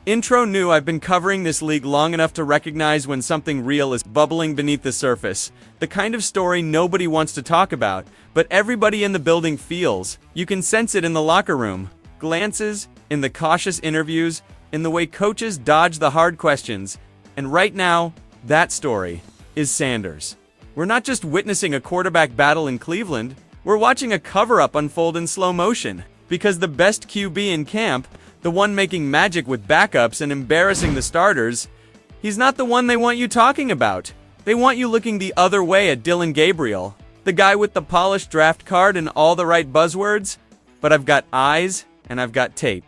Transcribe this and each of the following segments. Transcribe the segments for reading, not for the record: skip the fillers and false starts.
Intro knew I've been covering this league long enough to recognize when something real is bubbling beneath the surface. The kind of story nobody wants to talk about, but everybody in the building feels. You can sense it in the locker room. Glances, in the cautious interviews, in the way coaches dodge the hard questions. And right now, that story is Sanders. We're not just witnessing a quarterback battle in Cleveland, we're watching a cover-up unfold in slow motion. Because the best QB in camp, the one making magic with backups and embarrassing the starters, he's not the one they want you talking about. They want you looking the other way at DILLON Gabriel, the guy with the polished draft card and all the right buzzwords. But I've got eyes and I've got tape.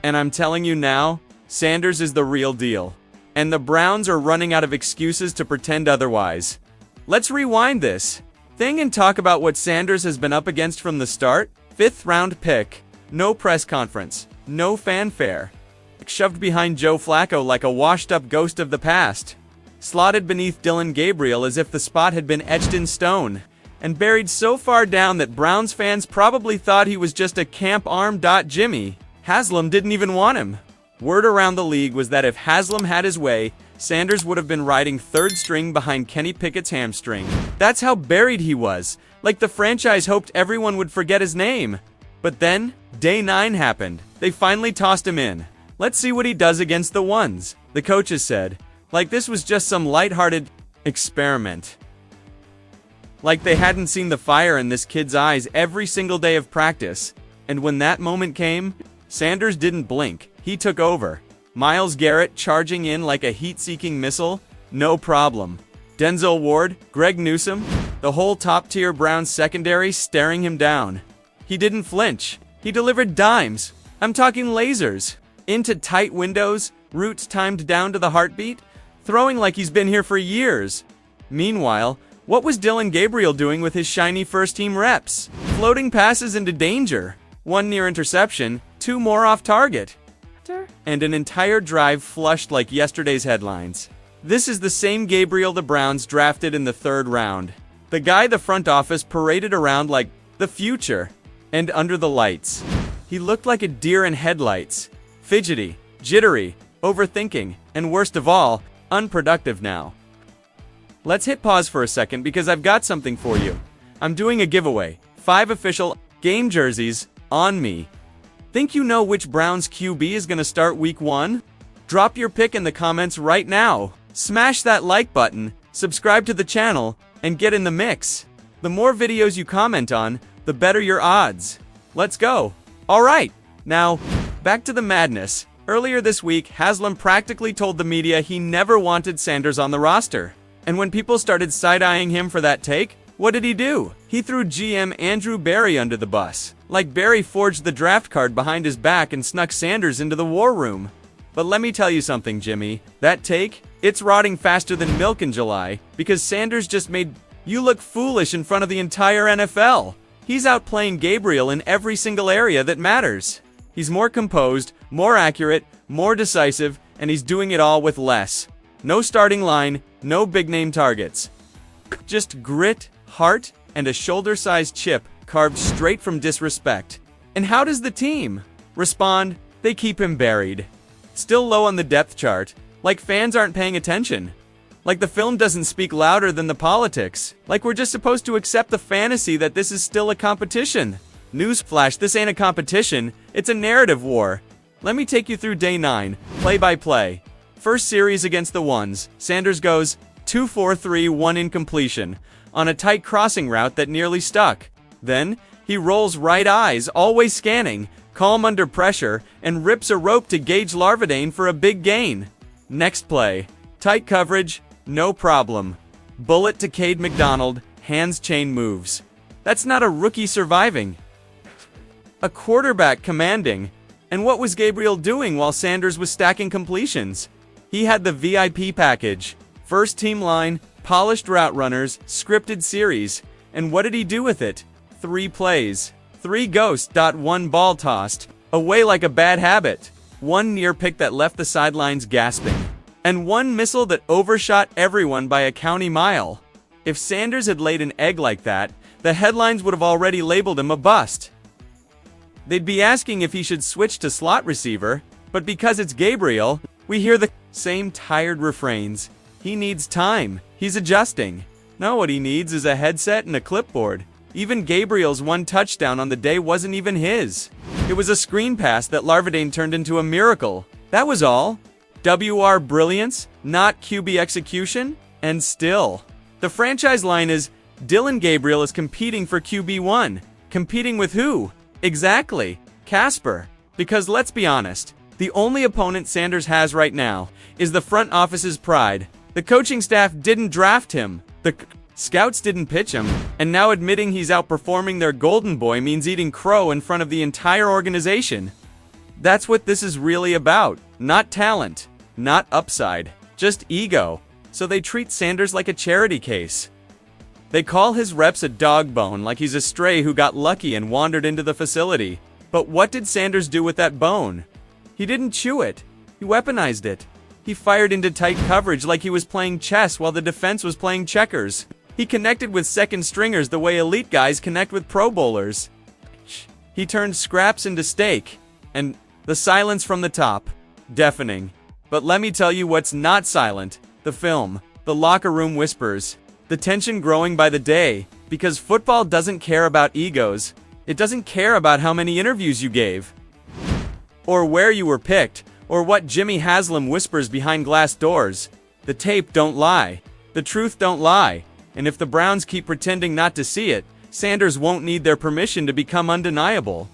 And I'm telling you now, Sanders is the real deal. And the Browns are running out of excuses to pretend otherwise. Let's rewind this thing and talk about what Sanders has been up against from the start. 5th round pick, no press conference, no fanfare. Shoved behind Joe Flacco like a washed-up ghost of the past. Slotted beneath DILLON Gabriel as if the spot had been etched in stone. And buried so far down that Browns fans probably thought he was just a camp arm. Jimmy Haslam didn't even want him. Word around the league was that if Haslam had his way, Sanders would have been riding third string behind Kenny Pickett's hamstring. That's how buried he was, like the franchise hoped everyone would forget his name. But then, day 9 happened. They finally tossed him in. Let's see what he does against the ones, the coaches said. Like this was just some lighthearted experiment. Like they hadn't seen the fire in this kid's eyes every single day of practice. And when that moment came, Sanders didn't blink. He took over. Myles Garrett charging in like a heat-seeking missile, no problem. Denzel Ward, Greg Newsome, the whole top-tier Browns secondary staring him down. He didn't flinch. He delivered dimes. I'm talking lasers. Into tight windows, routes timed down to the heartbeat, throwing like he's been here for years. Meanwhile, what was DILLON Gabriel doing with his shiny first-team reps? Floating passes into danger. 1 near interception, 2 more off target. And an entire drive flushed like yesterday's headlines. This is the same Gabriel the Browns drafted in the 3rd round. The guy the front office paraded around like the future. And under the lights, he looked like a deer in headlights. Fidgety, jittery, overthinking, and worst of all, unproductive now. Let's hit pause for a second because I've got something for you. I'm doing a giveaway. 5 official game jerseys on me. Think you know which Browns QB is going to start week 1? Drop your pick in the comments right now. Smash that like button, subscribe to the channel, and get in the mix. The more videos you comment on, the better your odds. Let's go. Alright, now, back to the madness. Earlier this week, Haslam practically told the media he never wanted Sanders on the roster. And when people started side-eyeing him for that take, what did he do? He threw GM Andrew Berry under the bus. Like Berry forged the draft card behind his back and snuck Sanders into the war room. But let me tell you something, Jimmy. That take, it's rotting faster than milk in July, because Sanders just made you look foolish in front of the entire NFL. He's outplaying Gabriel in every single area that matters. He's more composed, more accurate, more decisive, and he's doing it all with less. No starting line, no big-name targets. Just grit, heart, and a shoulder-sized chip carved straight from disrespect. And how does the team respond? They keep him buried. Still low on the depth chart, like fans aren't paying attention. Like the film doesn't speak louder than the politics. Like we're just supposed to accept the fantasy that this is still a competition. Newsflash, this ain't a competition, it's a narrative war. Let me take you through day 9, play by play. First series against the ones, Sanders goes 2-4-3-1 incompletion on a tight crossing route that nearly stuck. Then, he rolls right eyes, always scanning, calm under pressure, and rips a rope to Gage Larvadain for a big gain. Next play, tight coverage, no problem. Bullet to Cade McDonald, hands chain moves. That's not a rookie surviving. A quarterback commanding. And what was Gabriel doing while Sanders was stacking completions? He had the VIP package. First team line, polished route runners, scripted series. And what did he do with it? 3 plays. 3 ghosts. 1 ball tossed. Away like a bad habit. 1 near pick that left the sidelines gasping. And 1 missile that overshot everyone by a county mile. If Sanders had laid an egg like that, the headlines would have already labeled him a bust. They'd be asking if he should switch to slot receiver, But because it's Gabriel, we hear the same tired refrains. He needs time. He's adjusting. No, what he needs is a headset and a clipboard. Even Gabriel's one touchdown on the day wasn't even his. It was a screen pass that Larvadain turned into a miracle. That was all. WR brilliance, not QB execution, and still. The franchise line is, Dillon Gabriel is competing for QB1. Competing with who? Exactly. Casper. Because let's be honest, the only opponent Sanders has right now is the front office's pride. The coaching staff didn't draft him. The scouts didn't pitch him. And now admitting he's outperforming their golden boy means eating crow in front of the entire organization. That's what this is really about. Not talent. Not upside. Just ego. So they treat Sanders like a charity case. They call his reps a dog bone, like he's a stray who got lucky and wandered into the facility. But what did Sanders do with that bone? He didn't chew it. He weaponized it. He fired into tight coverage like he was playing chess while the defense was playing checkers. He connected with second stringers the way elite guys connect with pro bowlers. He turned scraps into steak. And the silence from the top. Deafening. But let me tell you what's not silent. The film. The locker room whispers. The tension growing by the day, because football doesn't care about egos. It doesn't care about how many interviews you gave, or where you were picked, or what Jimmy Haslam whispers behind glass doors. The tape don't lie. The truth don't lie. And if the Browns keep pretending not to see it, Sanders won't need their permission to become undeniable.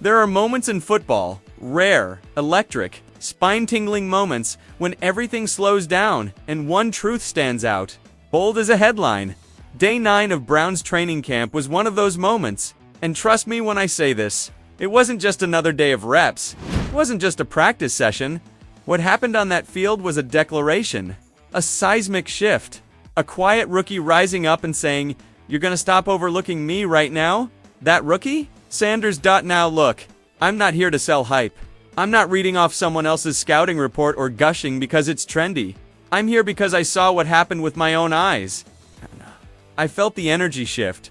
There are moments in football, rare, electric, spine-tingling moments, when everything slows down and one truth stands out. Bold as a headline. Day 9 of Browns training camp was one of those moments. And trust me when I say this, it wasn't just another day of reps. It wasn't just a practice session. What happened on that field was a declaration. A seismic shift. A quiet rookie rising up and saying, "You're gonna stop overlooking me right now?" That rookie? Sanders. Now look, I'm not here to sell hype. I'm not reading off someone else's scouting report or gushing because it's trendy. I'm here because I saw what happened with my own eyes. I felt the energy shift.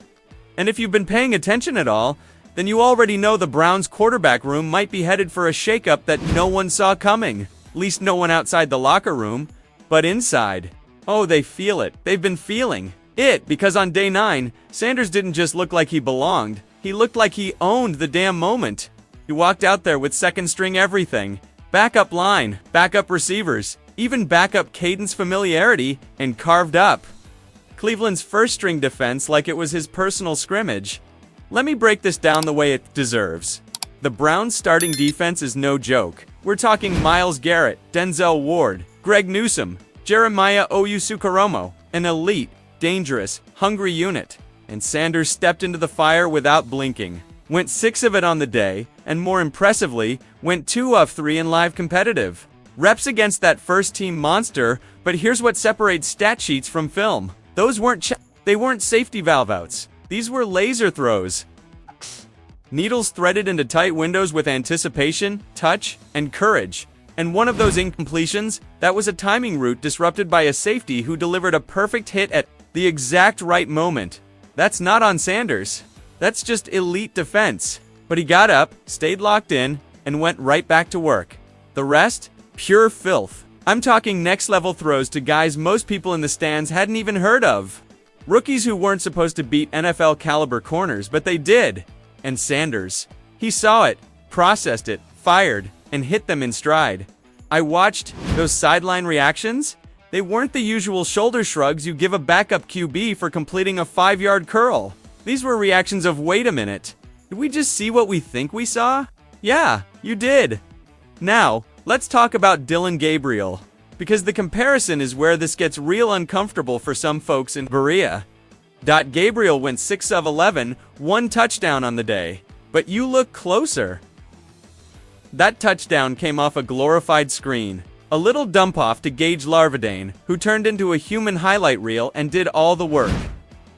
And if you've been paying attention at all, then you already know the Browns quarterback room might be headed for a shakeup that no one saw coming. At least no one outside the locker room. But inside, oh, they feel it. They've been feeling it because on day 9, Sanders didn't just look like he belonged. He looked like he owned the damn moment. He walked out there with second string everything. Backup line, backup receivers, even backup cadence familiarity, and carved up Cleveland's first string defense like it was his personal scrimmage. Let me break this down the way it deserves. The Browns' starting defense is no joke. We're talking Myles Garrett, Denzel Ward, Greg Newsome, Jeremiah Owusu-Koramoah, an elite, dangerous, hungry unit. And Sanders stepped into the fire without blinking. Went 6 of it on the day, and more impressively, went 2 of 3 in live competitive. Reps against that first-team monster, but here's what separates stat sheets from film. Those weren't they weren't safety valve outs. These were laser throws. Needles threaded into tight windows with anticipation, touch, and courage. And one of those incompletions, that was a timing route disrupted by a safety who delivered a perfect hit at the exact right moment. That's not on Sanders. That's just elite defense. But he got up, stayed locked in, and went right back to work. The rest? Pure filth. I'm talking next-level throws to guys most people in the stands hadn't even heard of. Rookies who weren't supposed to beat NFL-caliber corners, but they did. And Sanders. He saw it, processed it, fired, and hit them in stride. I watched those sideline reactions. They weren't the usual shoulder shrugs you give a backup QB for completing a 5-yard curl. These were reactions of, wait a minute, did we just see what we think we saw? Yeah, you did. Now, let's talk about Dillon Gabriel, because the comparison is where this gets real uncomfortable for some folks in Berea. Gabriel went 6 of 11, 1 touchdown on the day. But you look closer. That touchdown came off a glorified screen. A little dump-off to Gage Larvadain, who turned into a human highlight reel and did all the work.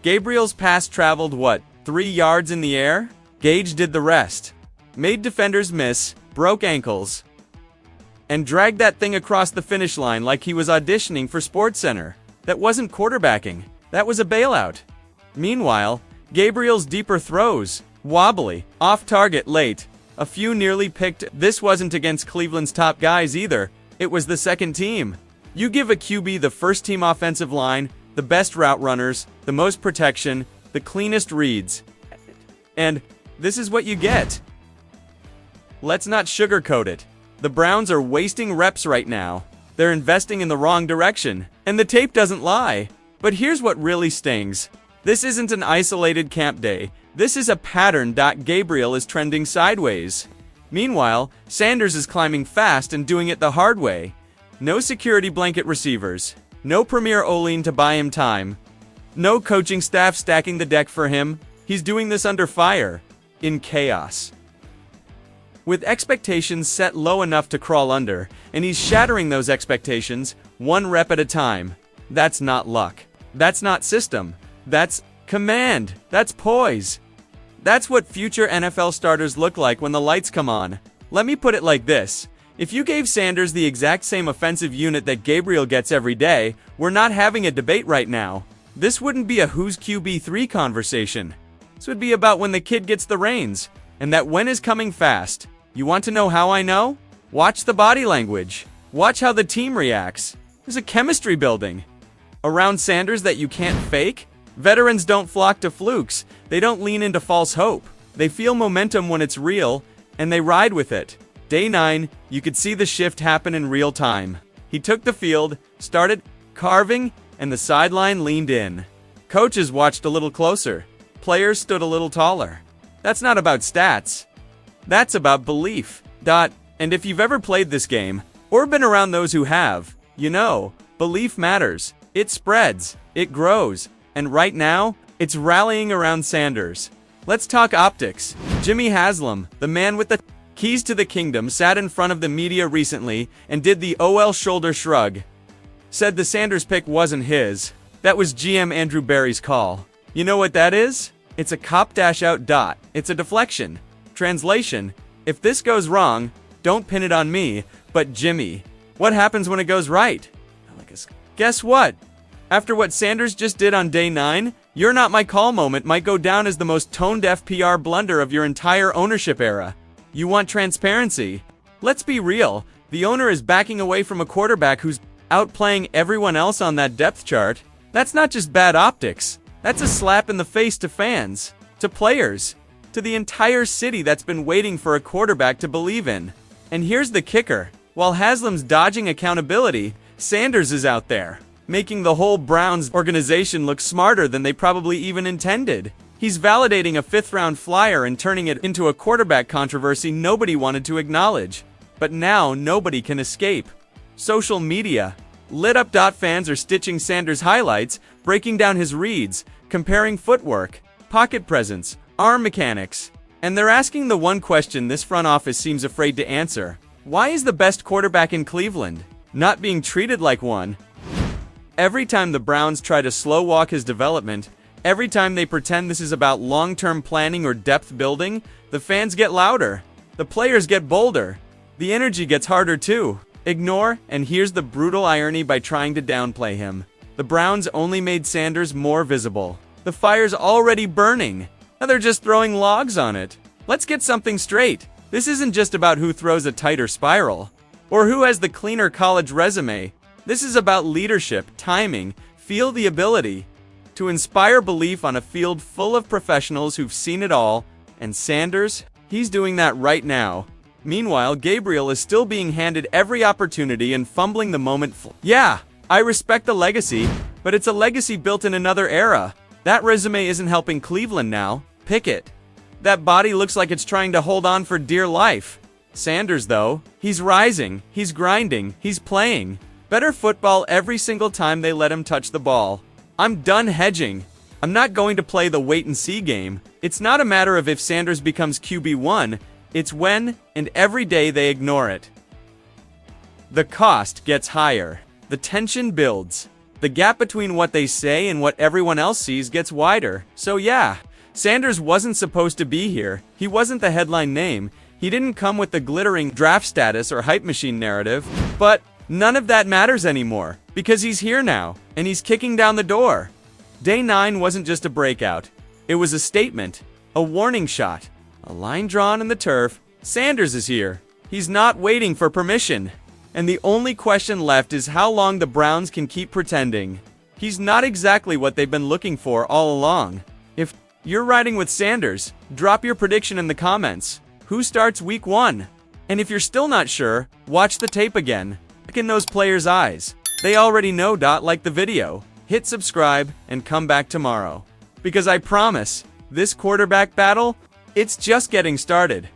Gabriel's pass traveled, 3 yards in the air? Gage did the rest. Made defenders miss, broke ankles, and dragged that thing across the finish line like he was auditioning for SportsCenter. That wasn't quarterbacking. That was a bailout. Meanwhile, Gabriel's deeper throws, wobbly, off target late, A few nearly picked. This wasn't against Cleveland's top guys either. It was the second team. You give a QB the first team offensive line, the best route runners, the most protection, the cleanest reads. And this is what you get. Let's not sugarcoat it. The Browns are wasting reps right now. They're investing in the wrong direction, and the tape doesn't lie. But here's what really stings. This isn't an isolated camp day. This is a pattern. Gabriel is trending sideways. Meanwhile, Sanders is climbing fast and doing it the hard way. No security blanket receivers. No Premier Olean to buy him time. No coaching staff stacking the deck for him. He's doing this under fire. In chaos. With expectations set low enough to crawl under, and he's shattering those expectations, one rep at a time. That's not luck. That's not system. That's command. That's poise. That's what future NFL starters look like when the lights come on. Let me put it like this. If you gave Sanders the exact same offensive unit that Gabriel gets every day, we're not having a debate right now. This wouldn't be a who's QB3 conversation. This would be about when the kid gets the reins, and that when is coming fast. You want to know how I know? Watch the body language. Watch how the team reacts. There's a chemistry building around Sanders that you can't fake. Veterans don't flock to flukes. They don't lean into false hope. They feel momentum when it's real, and they ride with it. Day 9, you could see the shift happen in real time. He took the field, started carving, and the sideline leaned in. Coaches watched a little closer. Players stood a little taller. That's not about stats. That's about belief. And if you've ever played this game, or been around those who have, you know, belief matters. It spreads. It grows. And right now, it's rallying around Sanders. Let's talk optics. Jimmy Haslam, the man with the keys to the kingdom, sat in front of the media recently and did the OL shoulder shrug. Said the Sanders pick wasn't his. That was GM Andrew Berry's call. You know what that is? It's a cop-out. It's a deflection. Translation, if this goes wrong, don't pin it on me, but Jimmy. What happens when it goes right? Guess what? After what Sanders just did on day 9, "You're not my call" moment might go down as the most tone-deaf PR blunder of your entire ownership era. You want transparency? Let's be real. The owner is backing away from a quarterback who's outplaying everyone else on that depth chart. That's not just bad optics. That's a slap in the face to fans, to players, to the entire city that's been waiting for a quarterback to believe in. And here's the kicker. While Haslam's dodging accountability, Sanders is out there, making the whole Browns organization look smarter than they probably even intended. He's validating a 5th-round flyer and turning it into a quarterback controversy nobody wanted to acknowledge. But now nobody can escape. Social media. Lit up. Fans are stitching Sanders' highlights, breaking down his reads, comparing footwork, pocket presence, arm mechanics. And they're asking the one question this front office seems afraid to answer. Why is the best quarterback in Cleveland not being treated like one? Every time the Browns try to slow walk his development, every time they pretend this is about long-term planning or depth building, the fans get louder. The players get bolder. The energy gets harder too. Ignore, and here's the brutal irony by trying to downplay him. The Browns only made Sanders more visible. The fire's already burning. Now they're just throwing logs on it. Let's get something straight. This isn't just about who throws a tighter spiral, or who has the cleaner college resume. This is about leadership, timing, feel the ability to inspire belief on a field full of professionals who've seen it all, and Sanders, he's doing that right now. Meanwhile, Gabriel is still being handed every opportunity and fumbling the moment. Yeah, I respect the legacy, but it's a legacy built in another era. That resume isn't helping Cleveland now. Pick it. That body looks like it's trying to hold on for dear life. Sanders, though, he's rising, he's grinding, he's playing better football every single time they let him touch the ball. I'm done hedging. I'm not going to play the wait-and-see game. It's not a matter of if Sanders becomes QB1, it's when and every day they ignore it. The cost gets higher. The tension builds. The gap between what they say and what everyone else sees gets wider. So yeah, Sanders wasn't supposed to be here. He wasn't the headline name. He didn't come with the glittering draft status or hype machine narrative. But none of that matters anymore, because he's here now, and he's kicking down the door. Day 9 wasn't just a breakout. It was a statement, a warning shot, a line drawn in the turf Sanders is here. He's not waiting for permission. And the only question left is how long the Browns can keep pretending. He's not exactly what they've been looking for all along. If you're riding with Sanders, drop your prediction in the comments. Who starts week 1? And if you're still not sure, watch the tape again. Look in those players' eyes. They already know. Like the video, hit subscribe, and come back tomorrow. Because I promise, this quarterback battle, it's just getting started.